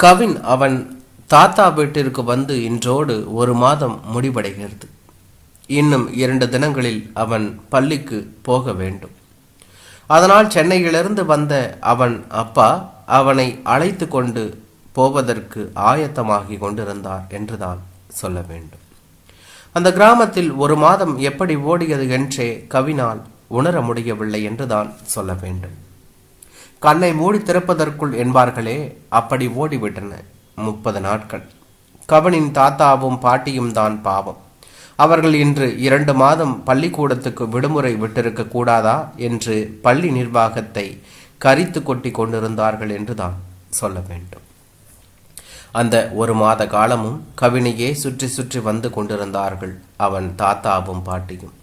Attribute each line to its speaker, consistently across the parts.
Speaker 1: கவின் அவன் தாத்தா வீட்டிற்கு வந்து இன்றோடு 1 மாதம் முடிவடைகிறது. இன்னும் 2 தினங்களில் அவன் பள்ளிக்கு போக வேண்டும். அதனால் சென்னையிலிருந்து வந்த அவன் அப்பா அவனை அழைத்து கொண்டு போவதற்கு ஆயத்தமாகி கொண்டிருந்தார் என்றுதான் சொல்ல வேண்டும். அந்த கிராமத்தில் 1 மாதம் எப்படி ஓடியது என்றே கவினால் உணர முடியவில்லை என்றுதான் சொல்ல வேண்டும். கண்ணை மூடி திறப்பதற்குள் என்பார்களே, அப்படி ஓடிவிட்டன 30 நாட்கள். கவனின் தாத்தாவும் பாட்டியும் தான் பாவம். அவர்கள் இன்று 2 மாதம் பள்ளிக்கூடத்துக்கு விடுமுறை விட்டிருக்க கூடாதா என்று பள்ளி நிர்வாகத்தை கரித்து கொட்டி கொண்டிருந்தார்கள் என்றுதான் சொல்ல வேண்டும். அந்த 1 மாத காலமும் கவினையே சுற்றி சுற்றி வந்து கொண்டிருந்தார்கள் அவன் தாத்தாவும் பாட்டியும்.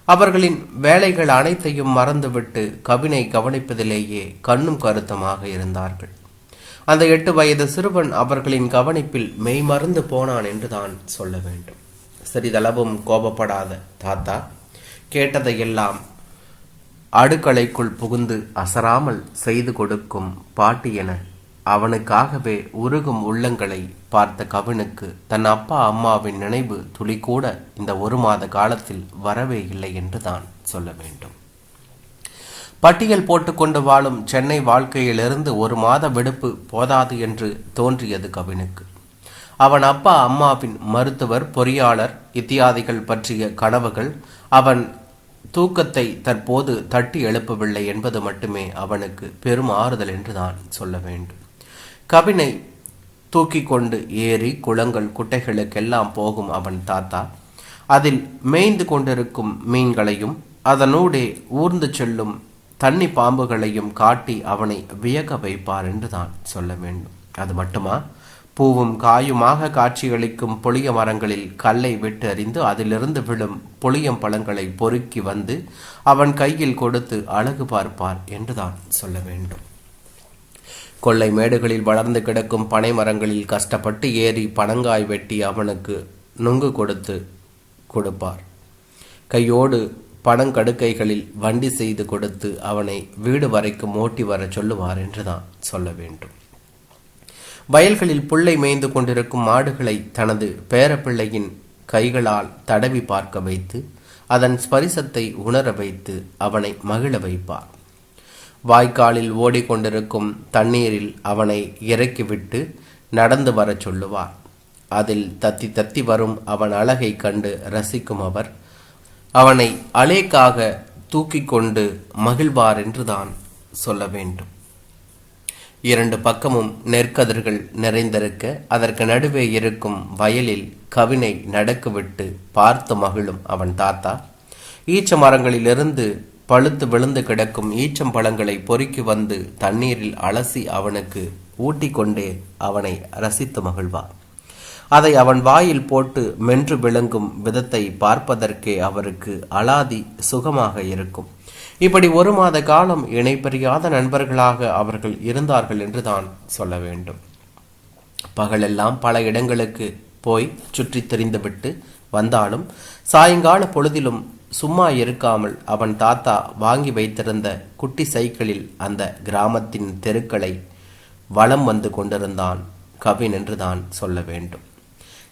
Speaker 1: அவர்களின் வேலைகள் அனைத்தையும் மறந்துவிட்டு கவினை கவனிப்பதிலேயே கண்ணும் கருத்துமாக இருந்தார்கள். அந்த 8 வயது சிறுவன் அவர்களின் கவனிப்பில் மெய்மறந்து போனான் என்றுதான் சொல்ல வேண்டும். சிறிதளவும் கோபப்படாத தாத்தா கேட்டதையெல்லாம் அடுக்களைக்குள் புகுந்து அசராமல் செய்து கொடுக்கும் பாட்டி என அவனுக்காகவே உருகும் உள்ளங்களை பார்த்த கவினுக்கு தன் அப்பா அம்மாவின் நினைவு துளி கூட இந்த 1 மாத காலத்தில் வரவே இல்லை என்றுதான் சொல்ல வேண்டும். பட்டியல் போட்டுக்கொண்டு வாழும் சென்னை வாழ்க்கையிலிருந்து 1 மாத விடுப்பு போதாது என்று தோன்றியது கவினுக்கு. அவன் அப்பா அம்மாவின் மருத்துவர், பொறியாளர் இத்தியாதிகள் பற்றிய கனவுகள் அவன் தூக்கத்தை தற்போது தட்டி எழுப்பவில்லை என்பது மட்டுமே அவனுக்கு பெரும் ஆறுதல் என்றுதான் சொல்ல வேண்டும். கவினை தூக்கி கொண்டு ஏரி, குளங்கள், குட்டைகளுக்கெல்லாம் போகும் அவன் தாத்தா அதில் மேய்ந்து கொண்டிருக்கும் மீன்களையும் அதனூடே ஊர்ந்து செல்லும் தண்ணி பாம்புகளையும் காட்டி அவனை வியக்க வைப்பார் என்றுதான் சொல்ல வேண்டும். அது மட்டுமா, பூவும் காயுமாக காட்சியளிக்கும் புளிய மரங்களில் கல்லை விட்டு அறிந்து அதிலிருந்து விழும் புளியம் பழங்களை பொறுக்கி வந்து அவன் கையில் கொடுத்து அழகு பார்ப்பார் என்றுதான் சொல்ல வேண்டும். கொள்ளை மேடுகளில் வளர்ந்து கிடக்கும் பனை மரங்களில் கஷ்டப்பட்டு ஏறி பனங்காய் வெட்டி அவனுக்கு நுங்கு கொடுப்பார். கையோடு பனங்கடுக்கைகளில் வண்டி செய்து கொடுத்து அவனை வீடு வரைக்கும் ஓட்டி வர சொல்லுவார் என்றுதான் சொல்ல வேண்டும். வயல்களில் புல்லை மேய்ந்து கொண்டிருக்கும் மாடுகளை தனது பேரப்பிள்ளையின் கைகளால் தடவி பார்க்க வைத்து அதன் ஸ்பரிசத்தை உணர வைத்து அவனை மகிழ வைப்பார். வாய்க்காலில் ஓடிக்கொண்டிருக்கும் தண்ணீரில் அவனை இறக்கிவிட்டு நடந்து வர சொல்லுவார். அதில் தத்தி தத்தி வரும் அவன் அழகை கண்டு ரசிக்கும் அவர் அவனை அலேக்காக தூக்கி கொண்டு மகிழ்வார் என்றுதான் சொல்ல வேண்டும். 2 பக்கமும் நெற்கதிர்கள் நிறைந்திருக்க அதற்கு நடுவே இருக்கும் வயலில் கவினை நடக்குவிட்டு பார்த்து மகிழும் அவன் தாத்தா ஈச்ச மரங்களிலிருந்து பழுத்து விழுந்து கிடக்கும் ஈச்சம்பழங்களை பொறுக்கி வந்து தண்ணீரில் அலசி அவனுக்கு ஊட்டி கொண்டே அவனை ரசித்து மகிழ்வார். அதை அவன் வாயில் போட்டு மென்று விளங்கும் விதத்தை பார்ப்பதற்கே அவருக்கு அலாதி சுகமாக இருக்கும். இப்படி 1 மாத காலம் இணைப்பறியாத நண்பர்களாக அவர்கள் இருந்தார்கள் என்றுதான் சொல்ல வேண்டும். பகலெல்லாம் பல இடங்களுக்கு போய் சுற்றி தெரிந்துவிட்டு வந்தாலும் சாயங்கால பொழுதிலும் சும்மா இருக்காமல் அவன் தாத்தா வாங்கி வைத்திருந்த குட்டி சைக்கிளில் அந்த கிராமத்தின் தெருக்களை வலம் வந்து கொண்டிருந்தான் கவின் என்றுதான் சொல்ல வேண்டும்.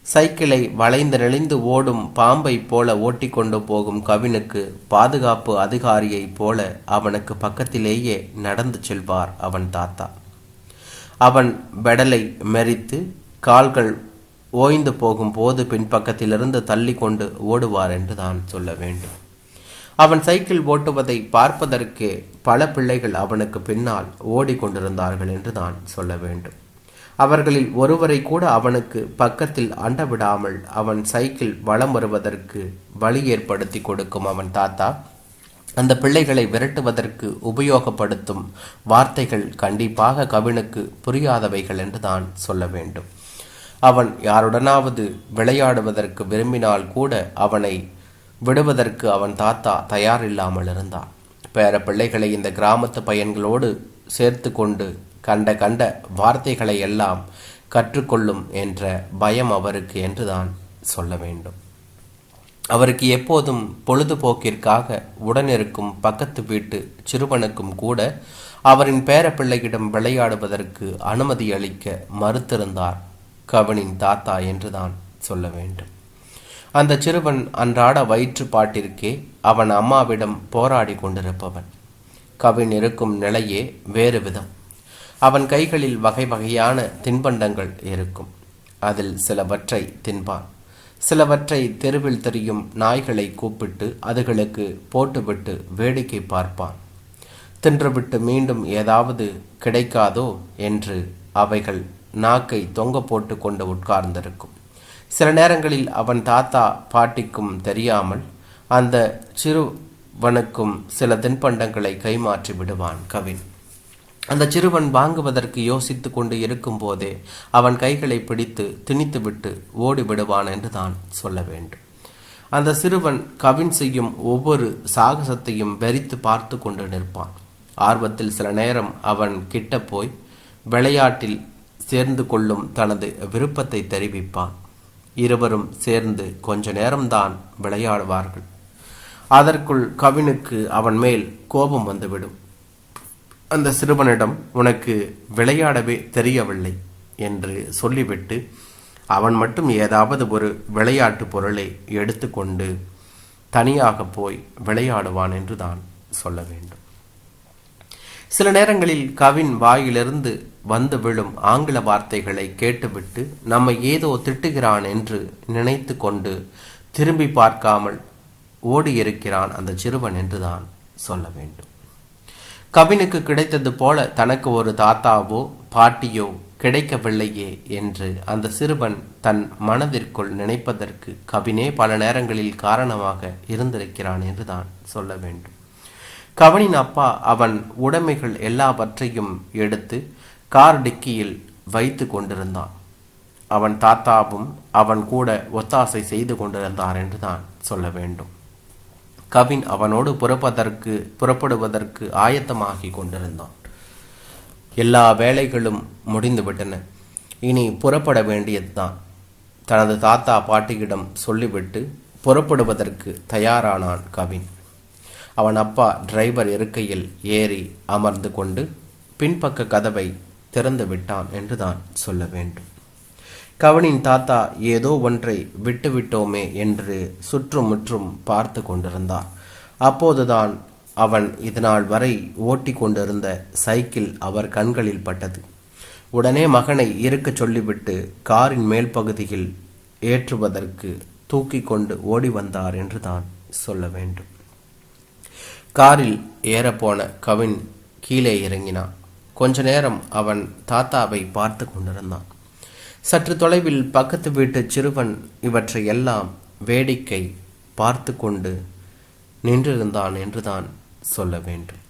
Speaker 1: சைக்கிளை வளைந்து நெளிந்து ஓடும் பாம்பை போல ஓட்டி கொண்டு போகும் கவினுக்கு பாதுகாப்பு அதிகாரியை போல அவனுக்கு பக்கத்திலேயே நடந்து செல்வார் அவன் தாத்தா. அவன் பெடலை மெரித்து கால்கள் ஓய்ந்து போகும் போது பின்பக்கத்திலிருந்து தள்ளி கொண்டு ஓடுவார் என்றுதான் சொல்ல வேண்டும். அவன் சைக்கிள் ஓட்டுவதை பார்ப்பதற்கே பல பிள்ளைகள் அவனுக்கு பின்னால் ஓடிக்கொண்டிருந்தார்கள் என்றுதான் சொல்ல வேண்டும். அவர்களில் ஒருவரை கூட அவனுக்கு பக்கத்தில் அண்ட விடாமல் அவன் சைக்கிள் வலம் வருவதற்கு வழி ஏற்படுத்தி கொடுக்கும் அவன் தாத்தா அந்த பிள்ளைகளை விரட்டுவதற்கு உபயோகப்படுத்தும் வார்த்தைகள் கண்டிப்பாக கவினுக்கு புரியாதவைகள் என்றுதான் சொல்ல வேண்டும். அவன் யாருடனாவது விளையாடுவதற்கு விரும்பினால் கூட அவனை விடுவதற்கு அவன் தாத்தா தயாரில்லாமல் இருந்தான். பேர பிள்ளைகளை இந்த கிராமத்து பையன்களோடு சேர்த்து கொண்டு கண்ட வார்த்தைகளை எல்லாம் கற்றுக்கொள்ளும் என்ற பயம் அவருக்கு என்றுதான் சொல்ல வேண்டும். அவருக்கு எப்போதும் பொழுதுபோக்கிற்காக உடனிருக்கும் பக்கத்து வீட்டு சிறுவனுக்கும் கூட அவரின் பேரப்பிள்ளையிடம் விளையாடுவதற்கு அனுமதி அளிக்க மறுத்திருந்தார் கவினின் தாத்தா என்றுதான் சொல்ல வேண்டும். அந்த சிறுவன் அன்றாட வயிற்றுப்பாட்டிற்கே அவன் அம்மாவிடம் போராடி கொண்டிருப்பவன். கவின் இருக்கும் நிலையே வேறு விதம். அவன் கைகளில் வகை வகையான தின்பண்டங்கள் இருக்கும். அதில் சிலவற்றை தின்பான், சிலவற்றை தெருவில் தெரியும் நாய்களை கூப்பிட்டு அதுகளுக்கு போட்டுவிட்டு வேடிக்கை பார்ப்பான். தின்றுவிட்டு மீண்டும் ஏதாவது கிடைக்காதோ என்று அவைகள் நாக்கை தொங்க போட்டு கொண்டு உட்கார்ந்திருக்கும். சில நேரங்களில் அவன் தாத்தா பாட்டிக்கும் தெரியாமல் அந்த சிறுவனுக்கும் சில தின்பண்டங்களை கைமாற்றி விடுவான் கவின். அந்த சிறுவன் வாங்குவதற்கு யோசித்து கொண்டு இருக்கும் போதே அவன் கைகளை பிடித்து திணித்துவிட்டு ஓடி விடுவான் என்று தான் சொல்ல வேண்டும். அந்த சிறுவன் கவின் செய்யும் ஒவ்வொரு சாகசத்தையும் வெறித்து பார்த்து கொண்டு நிற்பான். ஆர்வத்தில் சில நேரம் அவன் கிட்ட போய் விளையாட்டில் சேர்ந்து கொள்ளும் தனது விருப்பத்தை தெரிவிப்பான். இருவரும் சேர்ந்து கொஞ்ச நேரம்தான் விளையாடுவார்கள். அதற்குள் கவினுக்கு அவன் மேல் கோபம் வந்துவிடும். அந்த சிறுவனிடம் உனக்கு விளையாடவே தெரியவில்லை என்று சொல்லிவிட்டு அவன் மட்டும் ஏதாவது ஒரு விளையாட்டு பொருளை எடுத்துக்கொண்டு தனியாக போய் விளையாடுவான் என்று தான் சொல்ல வேண்டும். சில நேரங்களில் கவின் வாயிலிருந்து வந்து விழும் ஆங்கில வார்த்தைகளை கேட்டுவிட்டு நம்மை ஏதோ திட்டுகிறான் என்று நினைத்து கொண்டு திரும்பி பார்க்காமல் ஓடியிருக்கிறான் அந்த சிறுவன் என்றுதான் சொல்ல வேண்டும். கவினுக்கு கிடைத்தது போல தனக்கு ஒரு தாத்தாவோ பாட்டியோ கிடைக்கவில்லையே என்று அந்த சிறுவன் தன் மனதிற்குள் நினைப்பதற்கு கவினே பல நேரங்களில் காரணமாக இருந்திருக்கிறான் என்றுதான் சொல்ல வேண்டும். கவினின் அப்பா அவன் உடைமைகள் எல்லாவற்றையும் எடுத்து கார் டிக்கியில் வைத்து கொண்டிருந்தான். அவன் தாத்தாவும் அவன் கூட ஒத்தாசை செய்து கொண்டிருந்தார் என்று தான் சொல்ல வேண்டும். கவின் அவனோடு புறப்படுவதற்கு ஆயத்தமாகி கொண்டிருந்தான். எல்லா வேலைகளும் முடிந்துவிட்டன. இனி புறப்பட வேண்டியதுதான். தனது தாத்தா பாட்டியிடம் சொல்லிவிட்டு புறப்படுவதற்கு தயாரானான் கவின். அவன் அப்பா டிரைவர் இருக்கையில் ஏறி அமர்ந்து கொண்டு பின்பக்க கதவை திறந்து விட்டான் என்று தான் சொல்ல வேண்டும். கவினின் தாத்தா ஏதோ ஒன்றை விட்டுவிட்டோமே என்று சுற்றுமுற்றும் பார்த்து கொண்டிருந்தார். அப்போதுதான் அவன் இதனால் வரை ஓட்டி கொண்டிருந்த சைக்கிள் அவர் கண்களில் பட்டது. உடனே மகனை இருக்கச் சொல்லிவிட்டு காரின் மேல் பகுதியில் ஏற்றுவதற்கு தூக்கி கொண்டு ஓடி வந்தார் என்று தான் சொல்ல வேண்டும். காரில் ஏறப்போன கவின் கீழே இறங்கினான். கொஞ்ச நேரம் அவன் தாத்தாவை பார்த்து கொண்டிருந்தான். சற்று தொலைவில் பக்கத்து வீட்டு சிறுவன் இவற்றை எல்லாம் வேடிக்கை பார்த்து கொண்டு நின்றிருந்தான் என்றுதான் சொல்ல வேண்டும்.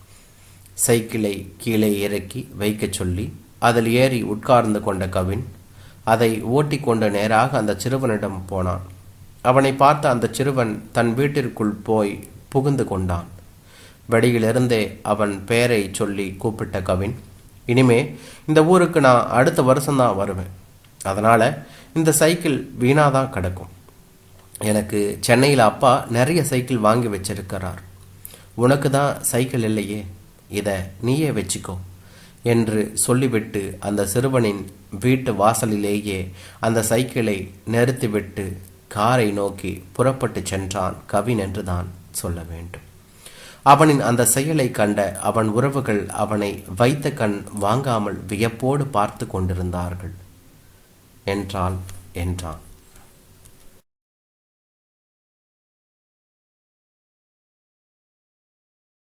Speaker 1: சைக்கிளை கீழே இறக்கி வைக்கச் சொல்லி அதில் ஏறி உட்கார்ந்து கொண்ட கவின் அதை ஓட்டி கொண்டு நேராக அந்த சிறுவனிடம் போனான். அவனை பார்த்த அந்த சிறுவன் தன் வீட்டிற்குள் போய் புகுந்து கொண்டான். வெளியிலிருந்தே அவன் பெயரை சொல்லி கூப்பிட்ட கவின், இனிமே இந்த ஊருக்கு நான் அடுத்த வருஷம்தான் வருவேன். அதனால் இந்த சைக்கிள் வீணாதான் கிடக்கும். எனக்கு சென்னையில் அப்பா நிறைய சைக்கிள் வாங்கி வச்சிருக்கிறார். உனக்கு தான் சைக்கிள் இல்லையே, இதை நீயே வச்சுக்கோ என்று சொல்லிவிட்டு அந்த சிறுவனின் வீட்டு வாசலிலேயே அந்த சைக்கிளை நிறுத்திவிட்டு காரை நோக்கி புறப்பட்டு சென்றான் கவின் என்று தான் சொல்ல வேண்டும். அவனின் அந்த செயலை கண்ட அவன் உறவுகள் அவனை வைத்த கண் வாங்காமல் வியப்போடு பார்த்து கொண்டிருந்தார்கள். என்றான்.